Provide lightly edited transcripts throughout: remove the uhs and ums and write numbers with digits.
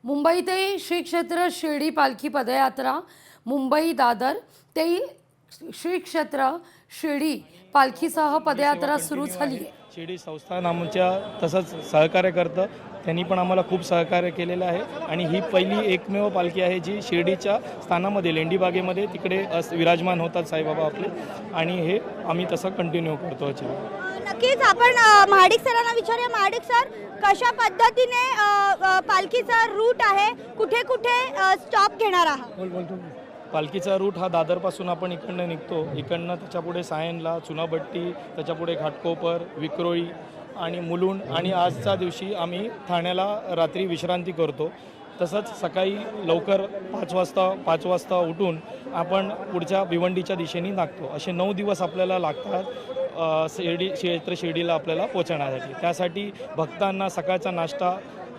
मुंबई ते श्री क्षेत्र शिर्डी पालखी पदयात्रा मुंबई दादर ते श्री क्षेत्र शिर्डी पालखीसह पदयात्रा सुरू झाली आहे। शिर्डी संस्थान आमच्या तसंच सहकार्य करतं, त्यांनी पण आम्हाला खूप सहकार्य केलेलं आहे आणि ही पहिली एकमेव पालखी आहे जी शिर्डीच्या स्थानामध्ये लेंडीबागेमध्ये तिकडे विराजमान होतात साईबाबा आपले, आणि हे आम्ही तसं कंटिन्यू करतो। नक्कीच आपण महाडिक सरांना विचारूया। महाडिक सर, कशा पद्धतीने पालखीचा रूट आहे, कुठे कुठे स्टॉप घेणार आहात? पालखीचा रूट हा दादरपासून आपण इकडनं निघतो, इकडनं त्याच्यापुढे सायनला, चुनाभट्टी, त्याच्यापुढे घाटकोपर, विक्रोळी आणि मुलुंड, आणि आजच्या दिवशी आम्ही ठाण्याला रात्री विश्रांती करतो। तसंच सकाळी लवकर 5 वाजता उठून आपण पुढच्या भिवंडीच्या दिशेने निघतो। असे 9 दिवस आपल्याला लागतात शिर्डीला आपल्याला पोहोचण्यासाठी। त्यासाठी भक्तांना सकाळचा नाश्ता,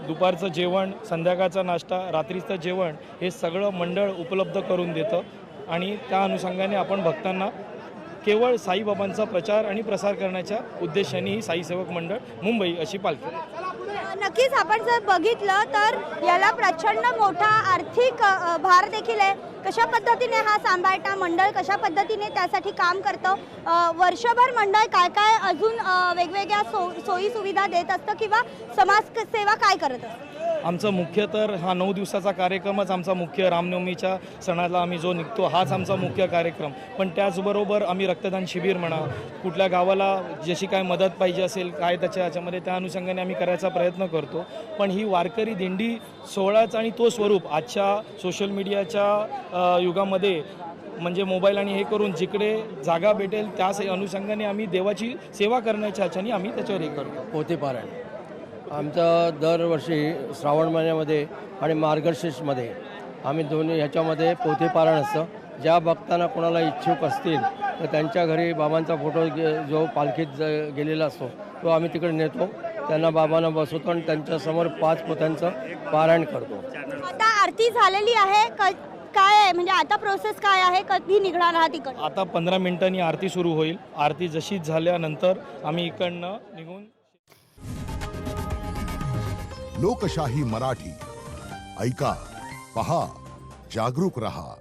दुपारचं जेवण, संध्याकाळचा नाश्ता, रात्रीचं जेवण हे सगळं मंडळ उपलब्ध करून देतं, आणि त्या अनुषंगाने आपण भक्तांना केवळ साईबाबांचा प्रचार आणि प्रसार करण्याच्या उद्देशाने ही साई सेवक मंडळ मुंबई अशी पालखी। नक्कीच आपण जर बघितलं तर याला प्रचंड मोठा आर्थिक भार देखील आहे। कशा पद्धतीने हा सांभाळता मंडळ, कशा पद्धतीने त्यासाठी काम करतं, वर्षभर मंडळ काय काय अजून वेगवेगळ्या सोयी सुविधा देत असतं किंवा समाजसेवा काय करत असतं? आमचं मुख्य तर हा 9 दिवसाचा कार्यक्रमच आमचा मुख्य, रामनवमीच्या सणाला आम्ही जो निघतो हाच आमचा मुख्य कार्यक्रम। पण त्याचबरोबर आम्ही रक्तदान शिबिर म्हणा, कुठल्या गावाला जशी काय मदत पाहिजे असेल काय त्याच्यामध्ये त्या अनुषंगाने आम्ही करायचा प्रयत्न करतो। पण ही वारकरी दिंडी सोहळाच आणि तो स्वरूप आजच्या सोशल मीडियाच्या युगामध्ये म्हणजे मोबाईल आणि हे करून जिकडे जागा भेटेल त्या अनुषंगाने आम्ही देवाची सेवा करण्याच्या ह्याच्याने आम्ही त्याच्यावर हे करतो। पोथीपारायण आमचं दरवर्षी श्रावण महिन्यामध्ये आणि मार्गशीर्षमध्ये आम्ही दोन्ही ह्याच्यामध्ये पोथीपारायण असतं। ज्या भक्तांना कोणाला इच्छुक असतील तर त्यांच्या घरी बाबांचा फोटो जो पालखीत गेलेला असतो तो आम्ही तिकडे नेतो, त्यांना बाबांना बसवतो आणि त्यांच्यासमोर 5 पोथ्यांचं पारायण करतो। आता आरती झालेली आहे, काय आहे म्हणजे आता प्रोसेस काय आहे, कधी निघणार आहात इकडे? आता 15 मिनिटांनी आरती सुरू होईल। आरती जशी झाल्यानंतर आम्ही इकडनं निघून लोकशाही मराठी ऐका, पहा, जागरूक रहा।